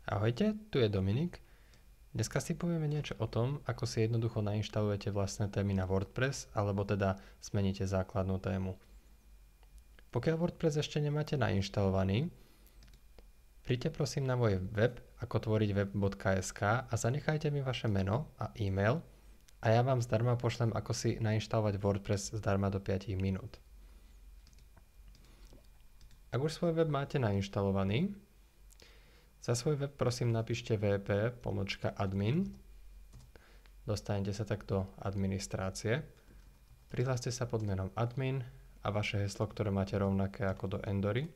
Ahojte, tu je Dominik. Dneska si povieme niečo o tom, ako si jednoducho nainštalujete vlastné témy na WordPress, alebo teda zmeníte základnú tému. Pokiaľ WordPress ešte nemáte nainštalovaný, príďte prosím na môj web akotvoriťweb.sk a zanechajte mi vaše meno a e-mail a ja vám zdarma pošlem, ako si nainštalovať WordPress zdarma do 5 minút. Ak už svoj web máte nainštalovaný, za svoj web prosím napíšte wp-admin, dostanete sa tak do administrácie, prihláste sa pod menom admin a vaše heslo, ktoré máte rovnaké ako do Endory.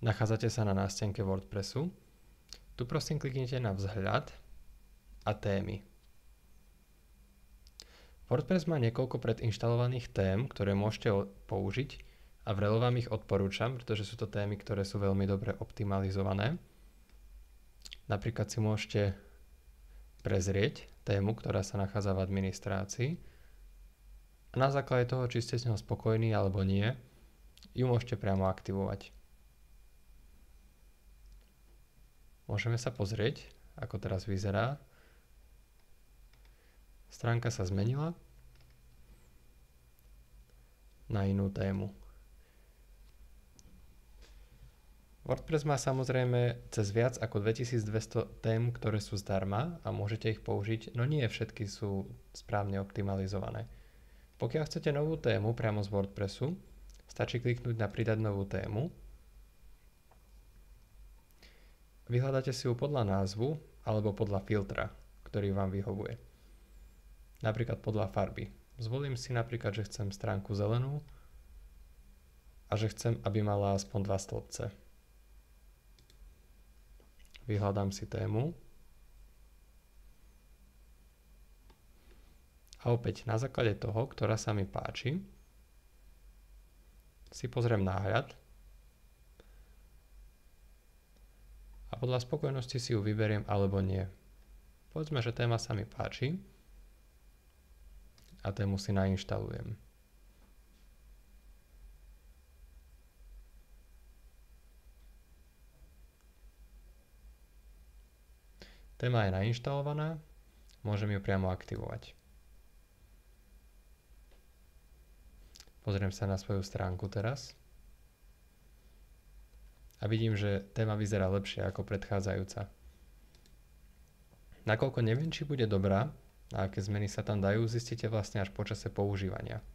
Nachádzate sa na nástenke WordPressu. Tu prosím kliknite na vzhľad a témy. WordPress má niekoľko predinštalovaných tém, ktoré môžete použiť, a vrelo vám ich odporúčam, pretože sú to témy, ktoré sú veľmi dobre optimalizované. Napríklad si môžete prezrieť tému, ktorá sa nachádza v administrácii a na základe toho, či ste s ňou spokojní alebo nie, ju môžete priamo aktivovať. Môžeme sa pozrieť, ako teraz vyzerá. Stránka sa zmenila na inú tému. WordPress má samozrejme cez viac ako 2200 tém, ktoré sú zdarma a môžete ich použiť, no nie všetky sú správne optimalizované. Pokiaľ chcete novú tému priamo z WordPressu, stačí kliknúť na pridať novú tému. Vyhľadáte si ju podľa názvu alebo podľa filtra, ktorý vám vyhovuje. Napríklad podľa farby. Zvolím si napríklad, že chcem stránku zelenú a že chcem, aby mala aspoň 2 stĺpce. Vyhľadám si tému. A opäť na základe toho, ktorá sa mi páči, si pozriem náhľad a podľa spokojnosti si ju vyberiem alebo nie. Povedzme, že téma sa mi páči a tému si nainštalujem. Téma je nainštalovaná, môžem ju priamo aktivovať. Pozriem sa na svoju stránku teraz a vidím, že téma vyzerá lepšie ako predchádzajúca. Nakoľko neviem, či bude dobrá a aké zmeny sa tam dajú, zistíte vlastne až po čase používania.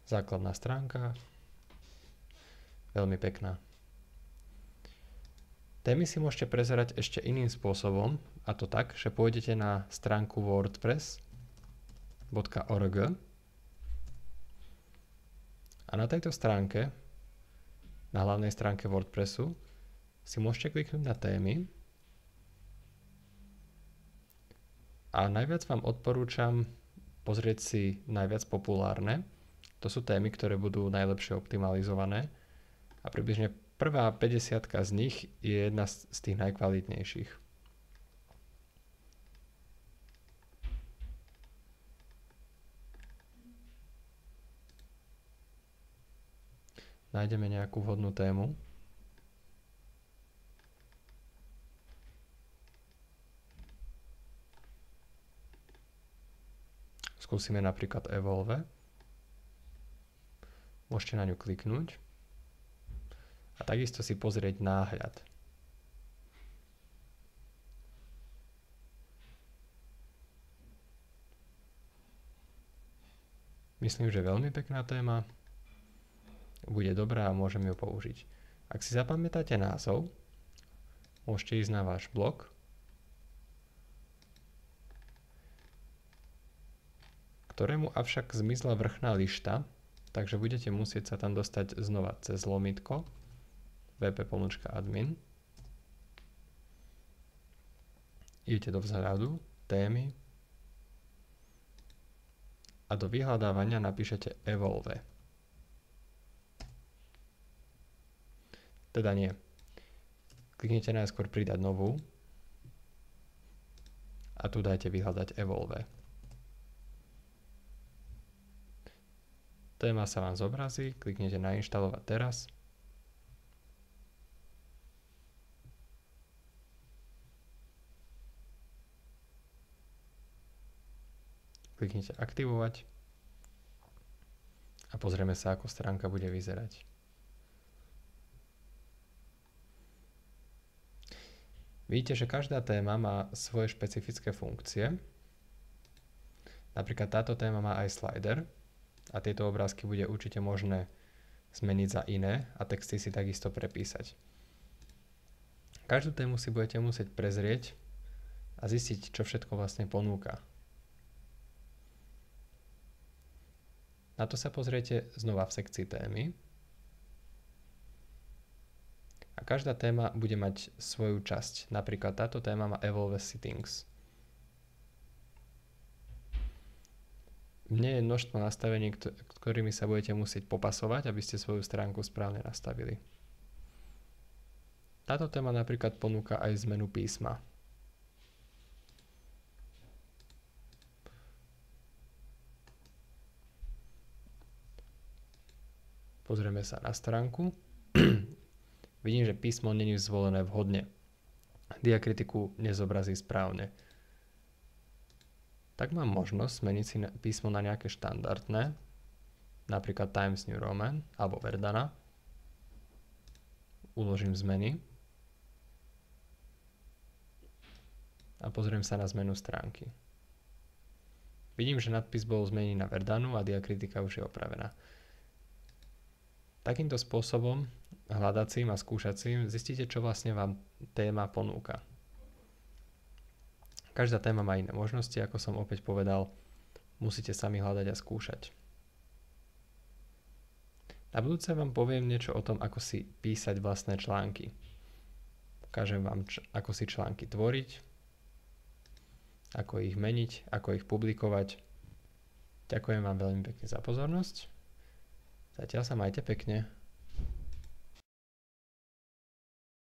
Základná stránka. Veľmi pekná. Témy si môžete prezerať ešte iným spôsobom, a to tak, že pôjdete na stránku wordpress.org a na tejto stránke, na hlavnej stránke WordPressu, si môžete kliknúť na témy a najviac vám odporúčam pozrieť si najviac populárne. To sú témy, ktoré budú najlepšie optimalizované. A približne prvá 50 z nich je jedna z tých najkvalitnejších. Nájdeme nejakú vhodnú tému. Skúsime napríklad Evolve. Môžete na ňu kliknúť. A takisto si pozrieť náhľad. Myslím, že veľmi pekná téma. Bude dobrá a môžem ju použiť. Ak si zapamätáte názov, môžete ísť na váš blog, ktorému avšak zmizla vrchná lišta, takže budete musieť sa tam dostať znova cez lomitko wp-admin. Idete do vzhľadu, témy a do vyhľadávania napíšete Evolve. Teda nie. Kliknite najskôr pridať novú a tu dajte vyhľadať Evolve. téma sa vám zobrazí, kliknete na inštalovať teraz. Kliknite aktivovať a pozrieme sa, ako stránka bude vyzerať. Vidíte, že každá téma má svoje špecifické funkcie. Napríklad táto téma má aj slider a tieto obrázky bude určite možné zmeniť za iné a texty si takisto prepísať. Každú tému si budete musieť prezrieť a zistiť, čo všetko vlastne ponúka. Na to sa pozriete znova v sekcii témy. A každá téma bude mať svoju časť. Napríklad táto téma má Evolve Settings. Nie je množstvo nastavení, ktorými sa budete musieť popasovať, aby ste svoju stránku správne nastavili. Táto téma napríklad ponúka aj zmenu písma. Pozrieme sa na stránku. Vidím, že písmo není zvolené vhodne. Diakritiku nezobrazí správne. Tak mám možnosť zmeniť si písmo na nejaké štandardné, napríklad Times New Roman alebo Verdana. Uložím zmeny a pozriem sa na zmenu stránky. Vidím, že nadpis bol zmenený na Verdanu a diakritika už je opravená. Takýmto spôsobom, hľadacím a skúšacím, zistíte, čo vlastne vám téma ponúka. Každá téma má iné možnosti, ako som opäť povedal, musíte sami hľadať a skúšať. Na budúce vám poviem niečo o tom, ako si písať vlastné články. Ukážem vám, ako si články tvoriť, ako ich meniť, ako ich publikovať. Ďakujem vám veľmi pekne za pozornosť. Zatiaľ sa majte pekne.